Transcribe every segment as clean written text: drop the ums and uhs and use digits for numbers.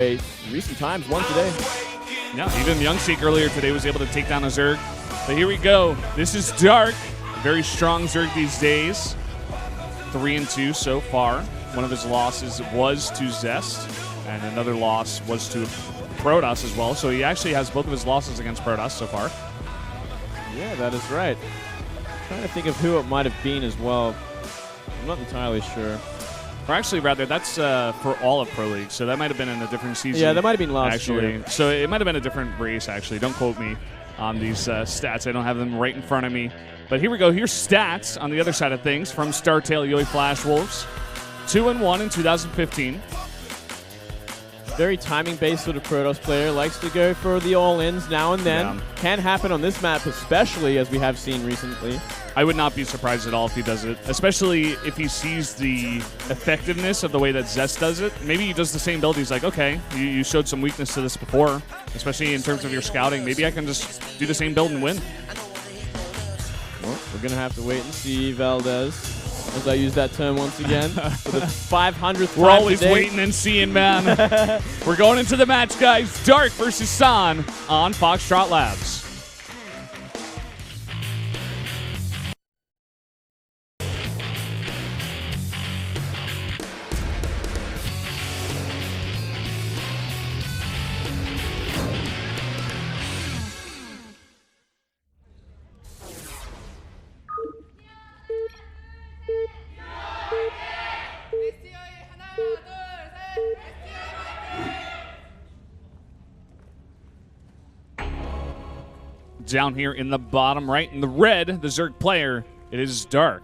recent times, won today. Yeah, even Youngseek earlier today was able to take down a Zerg. But here we go. This is Dark. Very strong Zerg these days. 3-2 so far. One of his losses was to Zest, and another loss was to Protoss as well. So he actually has both of his losses against Protoss so far. Yeah, that is right. Trying to think of who it might have been as well. I'm not entirely sure. Or actually, rather, that's for all of Pro League, so that might have been in a different season. Yeah, that might have been last year. So it might have been a different race, actually. Don't quote me on these stats. I don't have them right in front of me. But here we go. Here's stats on the other side of things from StarTale-yoe Flash Wolves. 2-1 in 2015. Very timing-based sort of Protoss player. Likes to go for the all-ins now and then. Yeah. Can happen on this map, especially as we have seen recently. I would not be surprised at all if he does it, especially if he sees the effectiveness of the way that Zest does it. Maybe he does the same build. He's like, okay, you showed some weakness to this before, especially in terms of your scouting. Maybe I can just do the same build and win. Well, we're going to have to wait and see, Valdez, as I use that term once again. For the 500th time We're always today. waiting and seeing, man. We're going into the match, guys. Dark versus San on Foxtrot Labs. Down here in the bottom right, in the red, the Zerg player, it is Dark.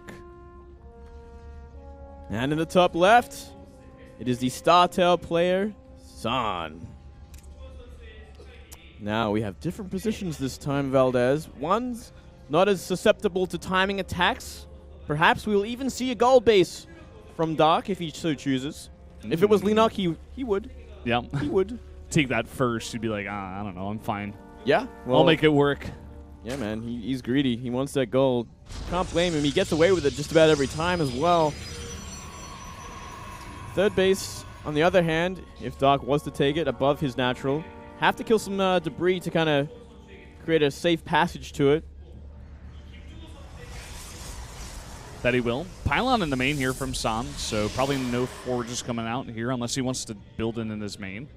And in the top left, it is the StarTale player, San. Now we have different positions this time, Valdez. One's not as susceptible to timing attacks. Perhaps we will even see a gold base from Dark if he so chooses. If it was Linok, he would. Yeah. He would. Take that first. He'd be like, I don't know, I'm fine. Yeah, well, I'll make it work. Yeah, man, he's greedy. He wants that gold. Can't blame him. He gets away with it just about every time as well. Third base, on the other hand, if Dark was to take it above his natural, have to kill some debris to kind of create a safe passage to it. That he will. Pylon in the main here from San, so probably no forges coming out here unless he wants to build in his main.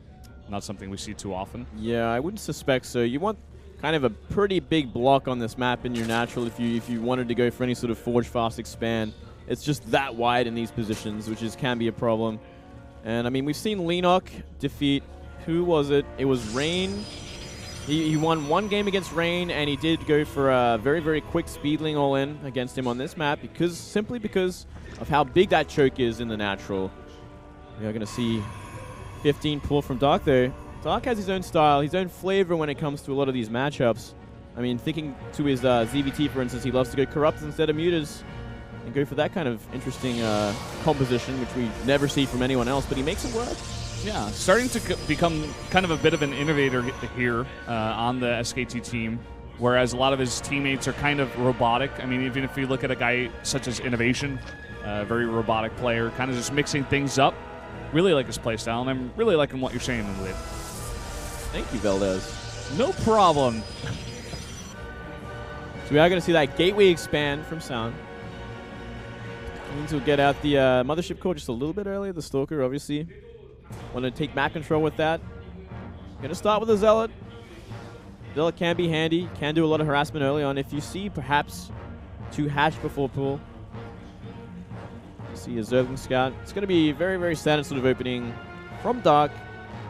Not something we see too often. Yeah, I wouldn't suspect so. You want kind of a pretty big block on this map in your natural if you wanted to go for any sort of forge fast expand. It's just that wide in these positions, which can be a problem. And I mean, we've seen Linok defeat, who was it? It was Rain. He won one game against Rain, and he did go for a very, very quick speedling all-in against him on this map simply because of how big that choke is in the natural. We are going to see 15 pull from Dark, though. Dark has his own style, his own flavor when it comes to a lot of these matchups. I mean, thinking to his ZVT, for instance, he loves to go Corrupts instead of Mutas and go for that kind of interesting composition, which we never see from anyone else, but he makes it work. Yeah, starting to become kind of a bit of an innovator here on the SKT team, whereas a lot of his teammates are kind of robotic. I mean, even if you look at a guy such as Innovation, a very robotic player, kind of just mixing things up. Really like his playstyle, and I'm really liking what you're saying in the lead. Thank you, Valdez. No problem. So we are going to see that gateway expand from Sound. Means we'll get out the Mothership core just a little bit earlier. The Stalker, obviously. Want to take map control with that. Going to start with a Zealot. Zealot can be handy. Can do a lot of harassment early on. If you see perhaps 2 hash before pull. See a Zergling Scout. It's going to be very, very standard sort of opening from Dark.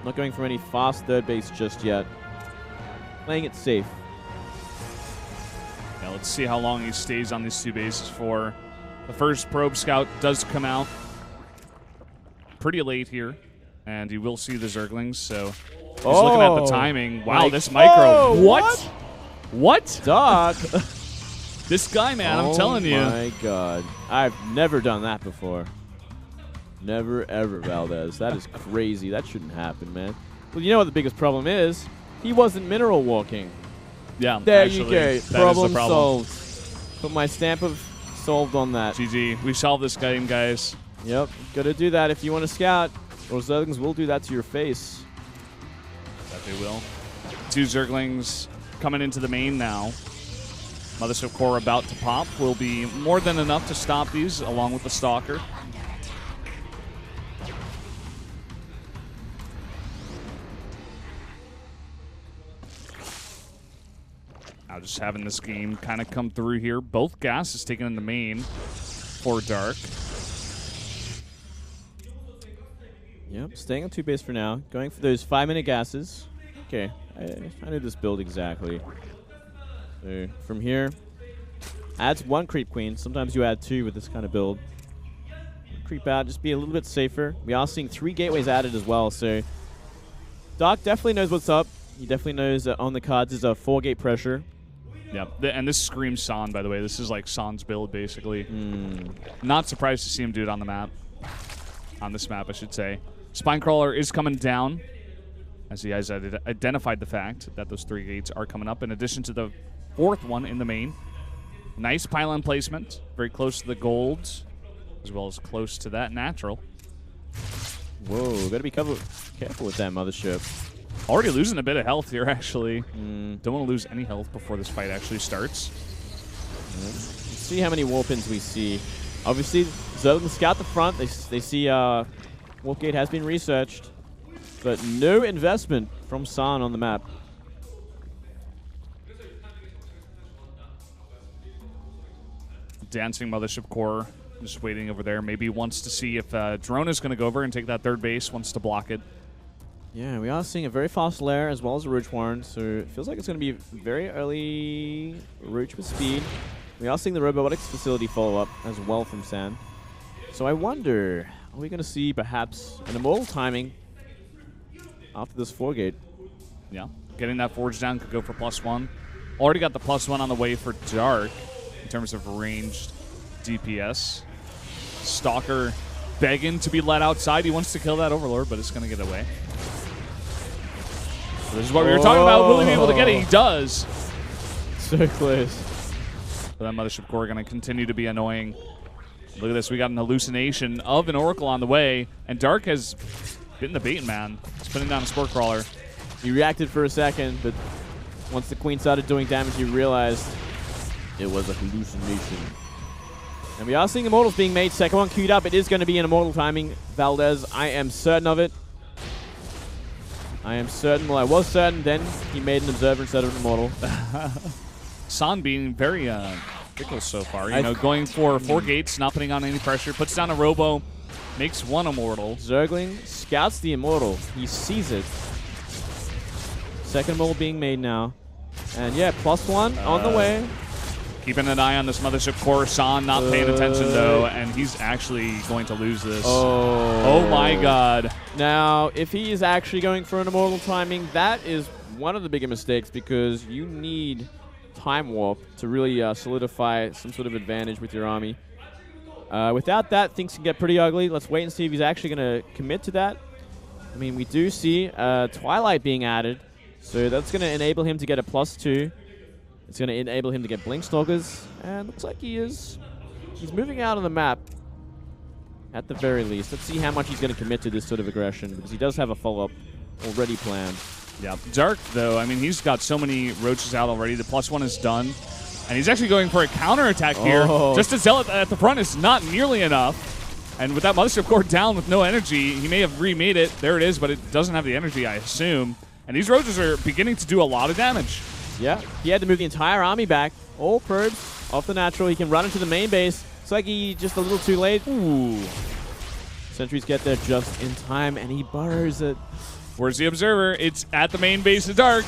Not going for any fast third base just yet. Playing it safe. Yeah, let's see how long he stays on these 2 bases for. The first Probe Scout does come out pretty late here, and you will see the Zerglings, so he's looking at the timing. Wow, this micro. Oh, What? Dark. This guy, man, I'm telling you. Oh, my God. I've never done that before. Never, ever, Valdez. That is crazy. That shouldn't happen, man. Well, you know what the biggest problem is? He wasn't mineral walking. Yeah, there actually, you go. That Problem is the problem. solved. Put my stamp of solved on that. GG. We solved this game, guys. Yep. Got to do that if you want to scout. Or Zerglings will do that to your face. That they will. 2 Zerglings coming into the main now. Mothership Core about to pop will be more than enough to stop these, along with the Stalker. Now just having this game kind of come through here. Both gases taken in the main for Dark. Yep, staying on 2 base for now. Going for those 5-minute gases. Okay, I knew this build exactly. So from here, adds 1 creep queen. Sometimes you add 2 with this kind of build. Creep out, just be a little bit safer. We are seeing 3 gateways added as well, so Dark definitely knows what's up. He definitely knows that on the cards is a 4-gate pressure. Yeah, and this screams San, by the way. This is like San's build, basically. Not surprised to see him do it on the map. On this map, I should say. Spinecrawler is coming down, as he has identified the fact that those 3 gates are coming up, in addition to the 4th one in the main. Nice pylon placement, very close to the gold, as well as close to that natural. Whoa, gotta be careful with that mothership. Already losing a bit of health here, actually. Don't want to lose any health before this fight actually starts. Let's see how many warp-ins we see. Obviously, Zerglings scout the front. They see warp gate has been researched, but no investment from San on the map. Dancing Mothership Core, just waiting over there. Maybe wants to see if Drone is going to go over and take that 3rd base, wants to block it. Yeah, we are seeing a very fast lair as well as a Roach Warren, so it feels like it's going to be very early Roach with speed. We are seeing the Robotics facility follow up as well from San. So I wonder, are we going to see perhaps an immortal timing after this 4-gate? Yeah, getting that Forge down could go for +1. Already got the +1 on the way for Dark in terms of ranged DPS. Stalker begging to be let outside. He wants to kill that Overlord, but it's going to get away. So this is what we were talking about. Will he be able to get it? He does. So close. But that Mothership Core going to continue to be annoying. Look at this. We got an hallucination of an Oracle on the way, and Dark has bitten the bait, man. He's putting down a Spore Crawler. He reacted for a second, but once the Queen started doing damage, he realized it was a hallucination. And we are seeing Immortals being made. Second one queued up. It is going to be an Immortal timing. Valdez, I am certain of it. I am certain. Well, I was certain. Then he made an Observer instead of an Immortal. San being very fickle so far. You know, going for 4 gates, not putting on any pressure. Puts down a Robo. Makes 1 Immortal. Zergling scouts the Immortal. He sees it. Second Immortal being made now. And yeah, +1 on the way. Keeping an eye on this Mothership Core. San not paying attention, though, and he's actually going to lose this. Oh my god. Now, if he is actually going for an Immortal timing, that is one of the bigger mistakes, because you need Time Warp to really solidify some sort of advantage with your army. Without that, things can get pretty ugly. Let's wait and see if he's actually going to commit to that. I mean, we do see Twilight being added, so that's going to enable him to get a +2. It's going to enable him to get Blink Stalkers, and looks like he is. He's moving out on the map, at the very least. Let's see how much he's going to commit to this sort of aggression, because he does have a follow-up already planned. Yeah, Dark, though, I mean, he's got so many roaches out already. The +1 is done, and he's actually going for a counterattack here. Just to Zealot at the front is not nearly enough. And with that Mothership Core down with no energy, he may have remade it. There it is, but it doesn't have the energy, I assume. And these roaches are beginning to do a lot of damage. Yeah, he had to move the entire army back. All probes off the natural. He can run into the main base. Looks like he just a little too late. Ooh. Sentries get there just in time, and he burrows it. Where's the Observer? It's at the main base of Dark.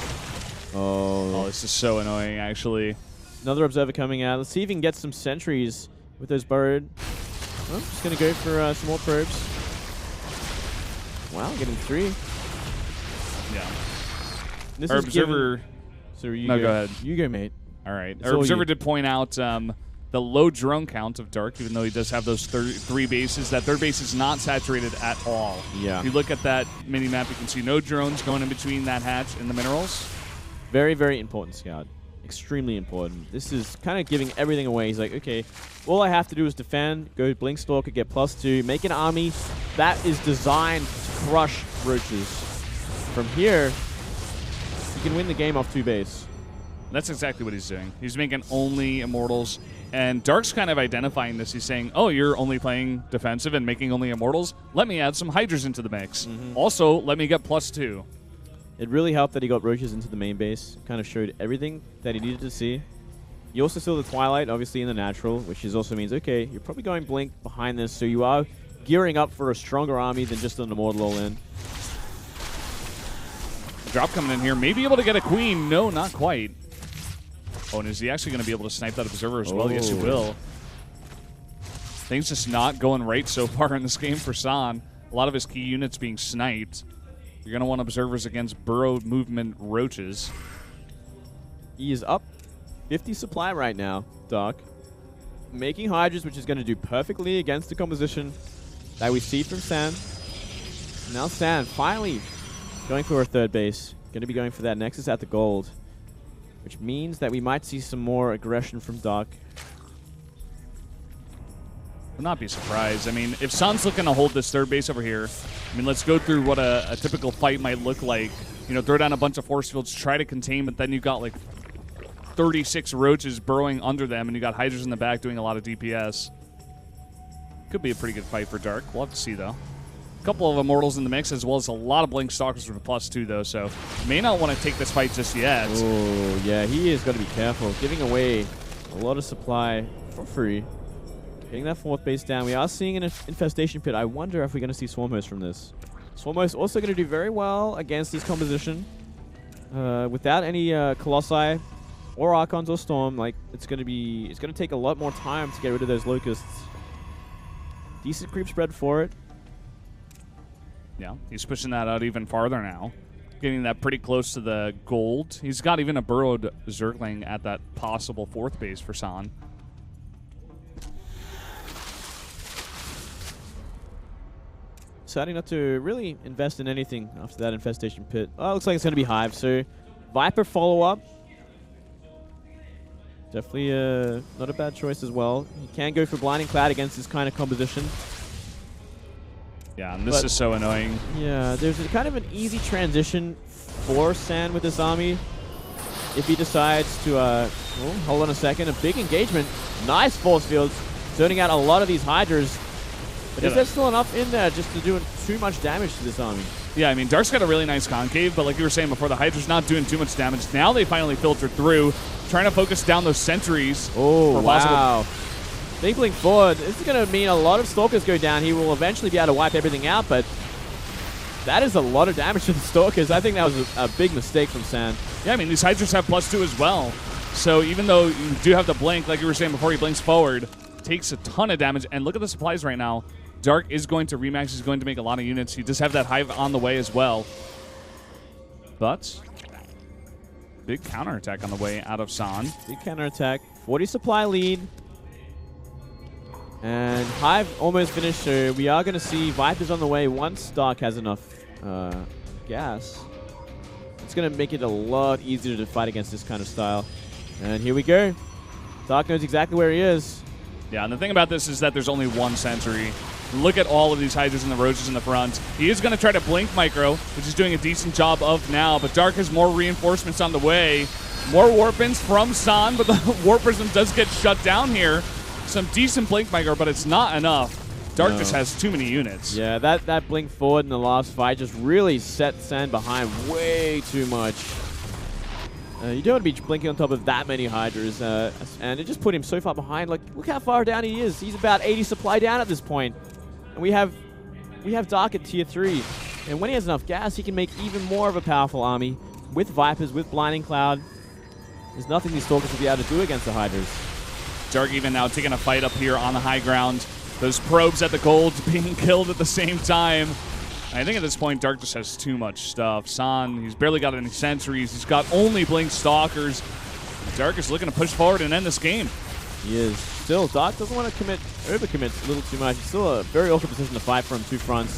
Oh, this is so annoying, actually. Another Observer coming out. Let's see if he can get some sentries with those burrowed. Oh, just going to go for some more probes. Wow, getting 3. Yeah. This Our is Observer... So you go ahead. You go, mate. All right. Our Observer did point out the low drone count of Dark, even though he does have those 3 bases. That 3rd base is not saturated at all. Yeah. If you look at that mini-map, you can see no drones going in between that hatch and the minerals. Very, very important, Scout. Extremely important. This is kind of giving everything away. He's like, okay, all I have to do is defend, go Blink Stalker, get +2, make an army that is designed to crush roaches. From here, you can win the game off 2 base. That's exactly what he's doing. He's making only Immortals. And Dark's kind of identifying this. He's saying, oh, you're only playing defensive and making only Immortals? Let me add some Hydras into the mix. Also, let me get +2. It really helped that he got Roaches into the main base. Kind of showed everything that he needed to see. You also saw the Twilight, obviously, in the natural, which also means, okay, you're probably going Blink behind this, so you are gearing up for a stronger army than just an Immortal all-in. Drop coming in here. May be able to get a Queen. No, not quite. Oh, and is he actually going to be able to snipe that Observer as well? Yes, he will. Things just not going right so far in this game for San. A lot of his key units being sniped. You're going to want Observers against Burrow Movement Roaches. He is up 50 supply right now, Dark. Making Hydras, which is going to do perfectly against the composition that we see from San. Now San finally going for a 3rd base. Going to be going for that Nexus at the gold, which means that we might see some more aggression from Dark. Would not be surprised. I mean, if San's looking to hold this 3rd base over here, I mean, let's go through what a typical fight might look like. You know, throw down a bunch of force fields, try to contain, but then you've got like 36 Roaches burrowing under them, and you got Hydras in the back doing a lot of DPS. Could be a pretty good fight for Dark. We'll have to see, though. A couple of Immortals in the mix, as well as a lot of Blink Stalkers with a +2, though, so may not want to take this fight just yet. Oh, yeah, he is going to be careful. Giving away a lot of supply for free. Getting that 4th base down. We are seeing an Infestation Pit. I wonder if we're going to see Swarm Host from this. Swarm Host also going to do very well against this composition. Without any Colossi or Archons or Storm, like, it's going to take a lot more time to get rid of those Locusts. Decent creep spread for it. Yeah, he's pushing that out even farther now. Getting that pretty close to the gold. He's got even a burrowed Zergling at that possible 4th base for San. Deciding not to really invest in anything after that Infestation Pit. Oh, looks like it's going to be Hive, so Viper follow-up. Definitely not a bad choice as well. He can go for Blinding Cloud against this kind of composition. Yeah, and this is so annoying. Yeah, there's kind of an easy transition for San with this army. If he decides to, hold on a second, a big engagement. Nice force fields, turning out a lot of these Hydras. But is there still enough in there just to do too much damage to this army? Yeah, I mean, Dark's got a really nice concave, but like you were saying before, the Hydra's not doing too much damage. Now they finally filter through, trying to focus down those sentries. Oh, wow. Big blink forward. This is going to mean a lot of Stalkers go down. He will eventually be able to wipe everything out, but that is a lot of damage to the Stalkers. I think that was a big mistake from San. Yeah, I mean, these Hydras have +2 as well. So even though you do have the blink, like you were saying before, he blinks forward, takes a ton of damage. And look at the supplies right now. Dark is going to remax. He's going to make a lot of units. He does have that Hive on the way as well. But big counterattack on the way out of San. Big counterattack. 40 supply lead. And Hive almost finished, so we are going to see Vipers on the way once Dark has enough gas. It's going to make it a lot easier to fight against this kind of style. And here we go. Dark knows exactly where he is. Yeah, and the thing about this is that there's only one sentry. Look at all of these Hydras and the Roaches in the front. He is going to try to blink micro, which he's doing a decent job of now, but Dark has more reinforcements on the way. More Warpins from San, but the Warpism does get shut down here. Some decent blink micro, but it's not enough. Dark just has too many units. Yeah, that blink forward in the last fight just really set San behind way too much. You don't want to be blinking on top of that many Hydras, and it just put him so far behind. Like, look how far down he is. He's about 80 supply down at this point. And we have Dark at tier 3. And when he has enough gas, he can make even more of a powerful army with Vipers, with Blinding Cloud. There's nothing these Stalkers will be able to do against the Hydras. Dark even now taking a fight up here on the high ground. Those probes at the gold being killed at the same time. I think at this point, Dark just has too much stuff. San, he's barely got any sentries. He's got only Blink Stalkers. Dark is looking to push forward and end this game. He is. Still, Dark doesn't want to overcommit a little too much. It's still a very awkward position to fight from two fronts.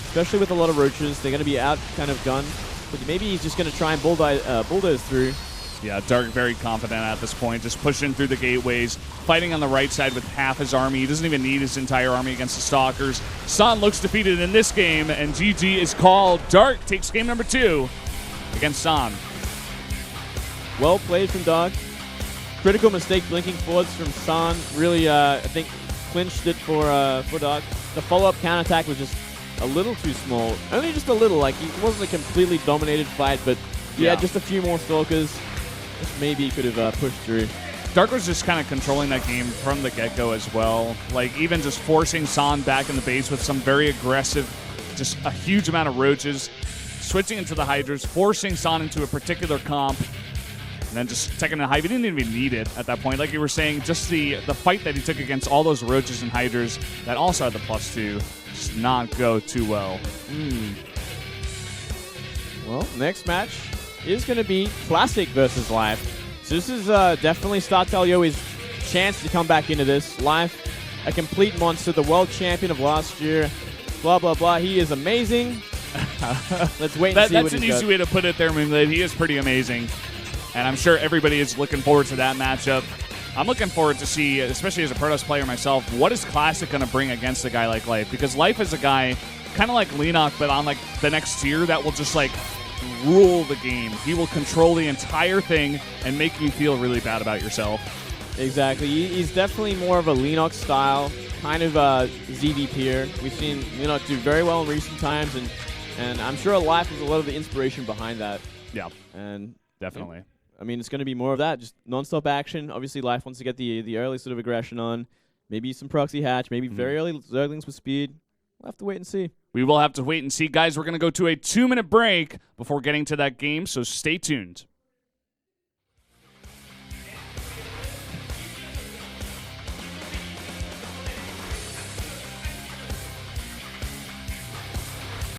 Especially with a lot of Roaches. They're going to be out kind of gunned. But maybe he's just going to try and bulldoze through. Yeah, Dark very confident at this point, just pushing through the gateways, fighting on the right side with half his army. He doesn't even need his entire army against the Stalkers. San looks defeated in this game, and GG is called. Dark takes game number 2. against San. Well played from Dark. Critical mistake blinking forwards from San. Really, I think, clinched it for Dark. The follow-up counterattack was just a little too small. Only just a little. Like, it wasn't a completely dominated fight, but he had just a few more stalkers. Just maybe he could have pushed through. Dark was just kind of controlling that game from the get-go as well. Like, even just forcing San back in the base with some very aggressive, just a huge amount of roaches, switching into the Hydras, forcing San into a particular comp, and then just taking a hive. He didn't even need it at that point. Like you were saying, just the fight that he took against all those roaches and Hydras that also had the +2 just not go too well. Well, next match is going to be Classic versus Life. So this is definitely StarTale-yoe's chance to come back into this. Life, a complete monster, the world champion of last year. Blah, blah, blah. He is amazing. Let's wait and see what That's an he's easy got. way to put it there, Moonblade. He is pretty amazing. And I'm sure everybody is looking forward to that matchup. I'm looking forward to see, especially as a Protoss player myself, what is Classic going to bring against a guy like Life? Because Life is a guy kind of like Leenock, but on like the next tier that will just like rule the game. He will control the entire thing and make you feel really bad about yourself. Exactly. He's definitely more of a Leenock style, kind of a ZV peer. We've seen Leenock do very well in recent times, and I'm sure Life is a lot of the inspiration behind that. Yeah, And definitely. yeah, I mean, it's going to be more of that, just non-stop action. Obviously, Life wants to get the early sort of aggression on. Maybe some proxy hatch, maybe very early Zerglings with speed. We'll have to wait and see. We will have to wait and see. Guys, we're going to go to a 2-minute break before getting to that game, so stay tuned.